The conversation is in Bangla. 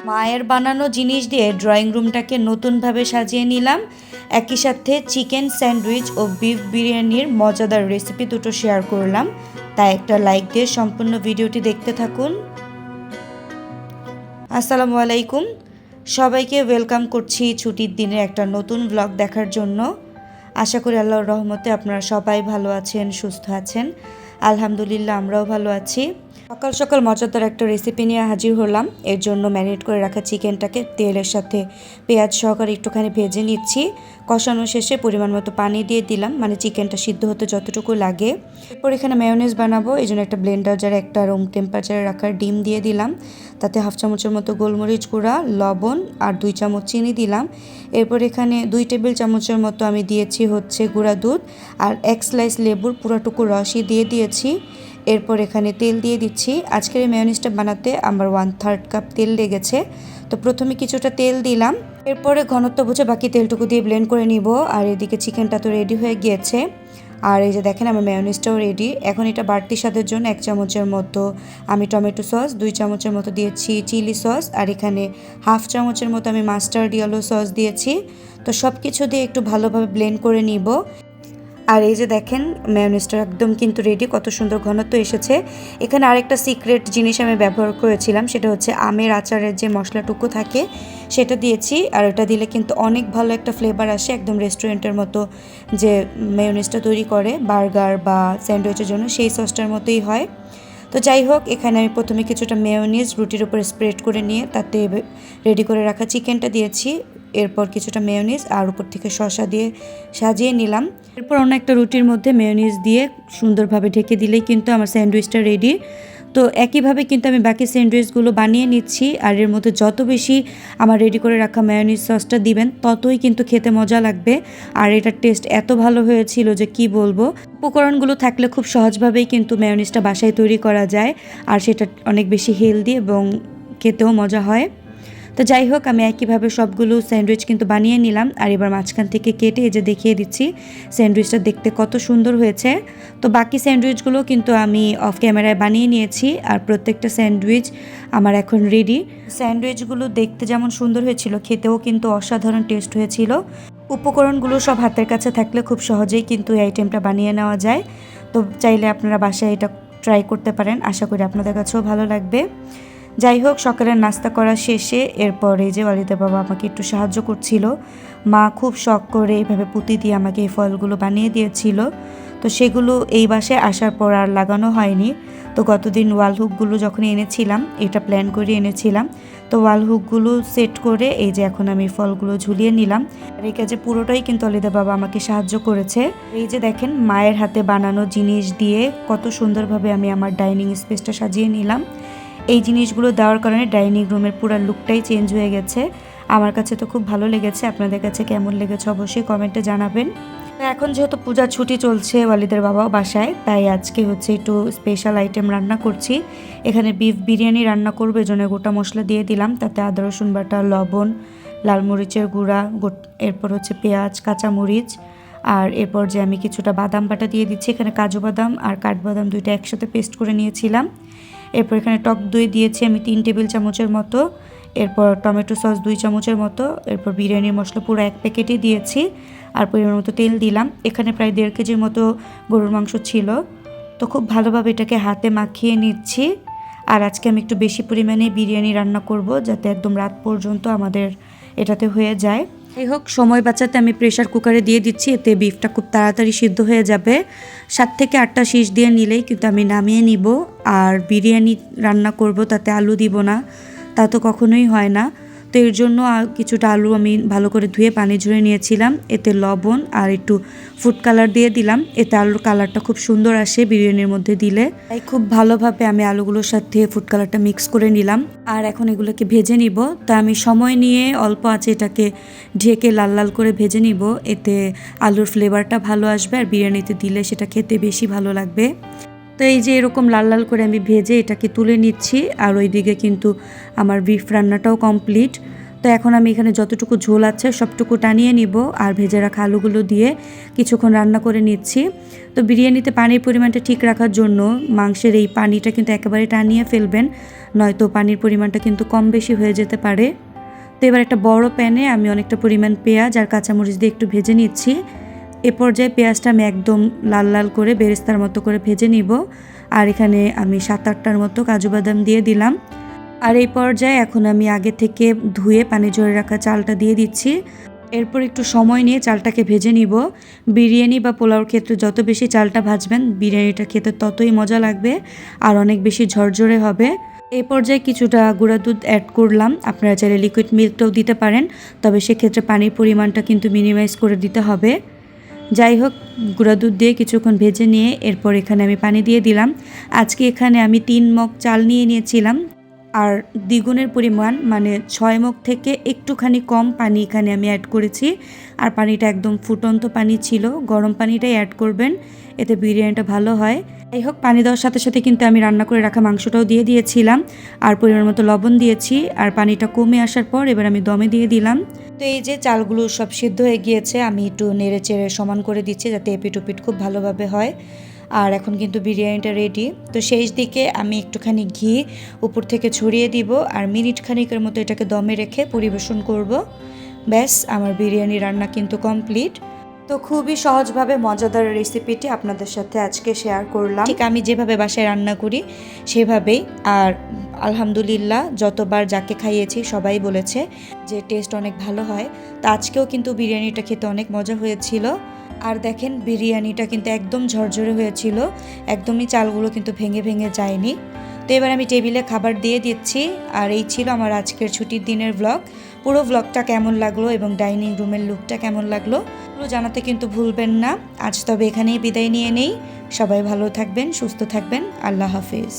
মায়ের বানানো জিনিস দিয়ে ড্রয়িং রুমটাকে নতুনভাবে সাজিয়ে নিলাম। একই সাথে চিকেন স্যান্ডউইচ ও বিফ বিরিয়ানির মজাদার রেসিপি দুটো শেয়ার করলাম। তাই একটা লাইক দিয়ে সম্পূর্ণ ভিডিওটি দেখতে থাকুন। আসসালামু আলাইকুম, সবাইকে ওয়েলকাম করছি ছুটির দিনে একটা নতুন ব্লগ দেখার জন্য। আশা করি আল্লাহর রহমতে আপনারা সবাই ভালো আছেন, সুস্থ আছেন। আলহামদুলিল্লাহ আমরাও ভালো আছি। সকাল সকাল মজাদার একটা রেসিপি নিয়ে হাজির হলাম। এর জন্য ম্যারিনেট করে রাখা চিকেনটাকে তেলের সাথে পেঁয়াজ সহকারে একটুখানি ভেজে নিচ্ছি। কষানো শেষে পরিমাণ মতো পানি দিয়ে দিলাম, মানে চিকেনটা সিদ্ধ হতে যতটুকু লাগে। এরপর এখানে মেয়োনেজ বানাবো, এই জন্য একটা ব্লেন্ডার জারে একটা রুম টেম্পারেচারে রাখার ডিম দিয়ে দিলাম। তাতে হাফ চামচের মতো গোলমরিচ গুঁড়া, লবণ আর 2 চামচ চিনি দিলাম। এরপর এখানে 2 টেবিল চামচের মতো আমি দিয়েছি হচ্ছে গুঁড়া দুধ, আর 1 স্লাইস লেবুর পুরাটুকু রসই দিয়ে দিয়েছি। এরপর এখানে তেল দিয়ে দিচ্ছি। আজকের এই মেয়োনিজটা বানাতে আমার 1/3 কাপ তেল লেগেছে। তো প্রথমে কিছুটা তেল দিলাম, এরপরে ঘনত্ব বুঝে বাকি তেলটুকু দিয়ে ব্লেন্ড করে নিব। আর এদিকে চিকেনটা তো রেডি হয়ে গিয়েছে। আর এই যে দেখেন আমার মেয়োনিজটাও রেডি। এখন এটা বাড়তি স্বাদের জন্য 1 চামচের মতো আমি টমেটো সস, 2 চামচের মতো দিয়েছি চিলি সস, আর এখানে হাফ চামচের মতো আমি মাস্টার্ড ইয়েলো সস দিয়েছি। তো সব কিছু দিয়ে একটু ভালোভাবে ব্লেন্ড করে নিব। আর এই যে দেখেন মেয়োনিজটা একদম কিন্তু রেডি, কত সুন্দর ঘনত্ব এসেছে। এখানে আরেকটা সিক্রেট জিনিস আমি ব্যবহার করেছিলাম, সেটা হচ্ছে আমের আচারের যে মশলাটুকু থাকে সেটা দিয়েছি। আর ওটা দিলে কিন্তু অনেক ভালো একটা ফ্লেভার আসে, একদম রেস্টুরেন্টের মতো যে মেয়োনিজটা তৈরি করে বার্গার বা স্যান্ডউইচের জন্য, সেই সসটার মতোই হয়। তো যাই হোক, এখানে আমি প্রথমে কিছুটা মেয়োনিজ রুটির উপরে স্প্রেড করে নিয়ে তাতে রেডি করে রাখা চিকেনটা দিয়েছি। এরপর কিছুটা মেয়োনিজ আর উপর থেকে শসা দিয়ে সাজিয়ে নিলাম। এরপর অন্য একটা রুটির মধ্যে মেয়োনিজ দিয়ে সুন্দরভাবে ঢেকে দিলেই কিন্তু আমার স্যান্ডউইচটা রেডি। তো একইভাবে কিন্তু আমি বাকি স্যান্ডউইচগুলো বানিয়ে নিচ্ছি। আর এর মধ্যে যত বেশি আমার রেডি করে রাখা মেয়োনিজ সসটা দিবেন ততই কিন্তু খেতে মজা লাগবে। আর এটার টেস্ট এত ভালো হয়েছিল যে কি বলবো। উপকরণগুলো থাকলে খুব সহজভাবেই কিন্তু মেয়োনিজটা বাসায় তৈরি করা যায়, আর সেটা অনেক বেশি হেলদি এবং খেতেও মজা হয়। তো যাই হোক, আমি একইভাবে সবগুলো স্যান্ডউইচ কিন্তু বানিয়ে নিলাম। আর এবার মাঝখান থেকে কেটে এই যে দেখিয়ে দিচ্ছি স্যান্ডউইচটা দেখতে কত সুন্দর হয়েছে। তো বাকি স্যান্ডউইচগুলো কিন্তু আমি অফ ক্যামেরায় বানিয়ে নিয়েছি, আর প্রত্যেকটা স্যান্ডউইচ আমার এখন রেডি। স্যান্ডউইচগুলো দেখতে যেমন সুন্দর হয়েছিল, খেতেও কিন্তু অসাধারণ টেস্ট হয়েছিল। উপকরণগুলো সব হাতের কাছে থাকলে খুব সহজেই কিন্তু এই আইটেমটা বানিয়ে নেওয়া যায়। তো চাইলে আপনারা বাসায় এটা ট্রাই করতে পারেন, আশা করি আপনাদের কাছেও ভালো লাগবে। যাই হোক, সকালের নাস্তা করা শেষে এরপরে যে ওয়ালিদের বাবা আমাকে একটু সাহায্য করছিল। মা খুব শখ করে এইভাবে পুঁতি দিয়ে আমাকে এই ফলগুলো বানিয়ে দিয়েছিল। তো সেগুলো এই বাসায় আসার পর আর লাগানো হয়নি। তো গতদিন ওয়াল হুকগুলো যখন এনেছিলাম, এটা প্ল্যান করে এনেছিলাম। তো ওয়াল হুকগুলো সেট করে এই যে এখন আমি ফলগুলো ঝুলিয়ে নিলাম। আর এই কাজে পুরোটাই কিন্তু ওয়ালিদের বাবা আমাকে সাহায্য করেছে। এই যে দেখেন মায়ের হাতে বানানো জিনিস দিয়ে কত সুন্দরভাবে আমি আমার ডাইনিং স্পেসটা সাজিয়ে নিলাম। এই জিনিসগুলো দেওয়ার কারণে ডাইনিং রুমের পুরো লুকটাই চেঞ্জ হয়ে গেছে। আমার কাছে তো খুব ভালো লেগেছে, আপনাদের কাছে কেমন লেগেছে অবশ্যই কমেন্টে জানাবেন। এখন যেহেতু পূজার ছুটি চলছে ওয়ালিদের বাবাও বাসায়, তাই আজকে হচ্ছে একটু স্পেশাল আইটেম রান্না করছি। এখানে বিফ বিরিয়ানি রান্না করবো, এজন্য গোটা মশলা দিয়ে দিলাম। তাতে আদা রসুন বাটা, লবণ, লাল মরিচের গুঁড়া, এরপর হচ্ছে পেঁয়াজ, কাঁচামরিচ, আর এরপর যে আমি কিছুটা বাদাম বাটা দিয়ে দিচ্ছি। এখানে কাজু বাদাম আর কাঠবাদাম দুইটা একসাথে পেস্ট করে নিয়েছিলাম। এরপর এখানে টক দই দিয়েছি আমি 3 টেবিল চামচের মতো। এরপর টমেটো সস 2 চামচের মতো। এরপর বিরিয়ানির মশলা পুরো 1 প্যাকেটই দিয়েছি। আর পরিমাণ মতো তেল দিলাম। এখানে প্রায় 1.5 কেজির মতো গরুর মাংস ছিল। তো খুব ভালোভাবে এটাকে হাতে মাখিয়ে নিচ্ছি। আর আজকে আমি একটু বেশি পরিমাণে বিরিয়ানি রান্না করব, যাতে একদম রাত পর্যন্ত আমাদের এটাতে হয়ে যায়। যাই হোক, সময় বাঁচাতে আমি প্রেশার কুকারে দিয়ে দিচ্ছি, এতে বিফটা খুব তাড়াতাড়ি সিদ্ধ হয়ে যাবে। 7 থেকে 8টা শীষ দিয়ে নিলেই কিন্তু আমি নামিয়ে নিব। আর বিরিয়ানি রান্না করব, তাতে আলু দিব না, তা তো কখনোই হয় না। তো এর জন্য কিছুটা আলু আমি ভালো করে ধুয়ে পানি ঝরে নিয়েছিলাম। এতে লবণ আর একটু ফুড কালার দিয়ে দিলাম, এতে আলুর কালারটা খুব সুন্দর আসে বিরিয়ানির মধ্যে দিলে। তাই খুব ভালোভাবে আমি আলুগুলোর সাথে ফুড কালারটা মিক্স করে নিলাম। আর এখন এগুলোকে ভেজে নিব। তা আমি সময় নিয়ে অল্প আঁচে এটাকে ঢেকে লাল লাল করে ভেজে নিব, এতে আলুর ফ্লেভারটা ভালো আসবে আর বিরিয়ানিতে দিলে সেটা খেতে বেশি ভালো লাগবে। তো এই যে এরকম লাল লাল করে আমি ভেজে এটাকে তুলে নিচ্ছি। আর ওইদিকে কিন্তু আমার বিফ রান্নাটাও কমপ্লিট। তো তো এখন আমি এখানে যতটুকু ঝোল আছে সবটুকু টানিয়ে নিব আর ভেজে রাখা আলুগুলো দিয়ে কিছুক্ষণ রান্না করে নিচ্ছি। তো বিরিয়ানিতে পানির পরিমাণটা ঠিক রাখার জন্য মাংসের এই পানিটা কিন্তু একেবারে টানিয়ে ফেলবেন, নয়তো পানির পরিমাণটা কিন্তু কম বেশি হয়ে যেতে পারে। তো এবার একটা বড় প্যানে আমি অনেকটা পরিমাণ পেঁয়াজ আর কাঁচামরিচ দিয়ে একটু ভেজে নিচ্ছি। এ পর্যায়ে পেঁয়াজটা আমি একদম লাল লাল করে বেরেস্তার মতো করে ভেজে নিব। আর এখানে আমি 7-8টার মতো কাজু বাদাম দিয়ে দিলাম। আর এই পর্যায়ে এখন আমি আগে থেকে ধুয়ে পানি ঝরে রাখা চালটা দিয়ে দিচ্ছি। এরপর একটু সময় নিয়ে চালটাকে ভেজে নিব। বিরিয়ানি বা পোলাওর ক্ষেত্রে যত বেশি চালটা ভাজবেন বিরিয়ানিটা খেতে ততই মজা লাগবে আর অনেক বেশি ঝরঝরে হবে। এই পর্যায়ে কিছুটা গুঁড়া দুধ অ্যাড করলাম, আপনারা চাইলে লিকুইড মিল্কটাও দিতে পারেন, তবে সেক্ষেত্রে পানির পরিমাণটা কিন্তু মিনিমাইজ করে দিতে হবে। যাই হোক, গুঁড়া দুধ দিয়ে কিছুক্ষণ ভেজে নিয়ে এরপর এখানে আমি পানি দিয়ে দিলাম। আজকে এখানে আমি 3 মগ চাল নিয়ে নিয়েছিলাম আর দ্বিগুণের পরিমাণ মানে 6 মগ থেকে একটুখানি কম পানি এখানে আমি অ্যাড করেছি। আর পানিটা একদম ফুটন্ত পানি ছিল, গরম পানিটাই অ্যাড করবেন, এতে বিরিয়ানিটা ভালো হয়। যাই হোক, পানি দেওয়ার সাথে সাথে কিন্তু আমি রান্না করে রাখা মাংসটাও দিয়ে দিয়েছিলাম আর পরিমাণ মতো লবণ দিয়েছি। আর পানিটা কমে আসার পর এবার আমি দমে দিয়ে দিলাম। তো এই যে চালগুলো সব সিদ্ধ হয়ে গিয়েছে, আমি একটু নেড়ে চেড়ে সমান করে দিচ্ছি যাতে এপিট ওপিট খুব ভালোভাবে হয়। আর এখন কিন্তু বিরিয়ানিটা রেডি। তো শেষ দিকে আমি একটুখানি ঘি উপর থেকে ছড়িয়ে দিব আর মিনিট খানিকের মতো এটাকে দমে রেখে পরিবেশন করব। ব্যাস, আমার বিরিয়ানি রান্না কিন্তু কমপ্লিট। তো খুবই সহজভাবে মজাদার রেসিপিটি আপনাদের সাথে আজকে শেয়ার করলাম, ঠিক আমি যেভাবে বাসায় রান্না করি সেভাবেই। আর আলহামদুলিল্লাহ যতবার যাকে খাইয়েছি সবাই বলেছে যে টেস্ট অনেক ভালো হয়। তো আজকেও কিন্তু বিরিয়ানিটা খেতে অনেক মজা হয়েছিল। আর দেখেন বিরিয়ানিটা কিন্তু একদম ঝরঝরে হয়েছিল, একদমই চালগুলো কিন্তু ভেঙে ভেঙে যায়নি। তো এবার আমি টেবিলে খাবার দিয়ে দিচ্ছি। আর এই ছিল আমার আজকের ছুটির দিনের ব্লগ। পুরো ব্লগটা কেমন লাগলো এবং ডাইনিং রুমের লুকটা কেমন লাগলো পুরো জানাতে কিন্তু ভুলবেন না। আজ তবে এখানেই বিদায় নিয়ে নেই। সবাই ভালো থাকবেন, সুস্থ থাকবেন। আল্লাহ হাফিজ।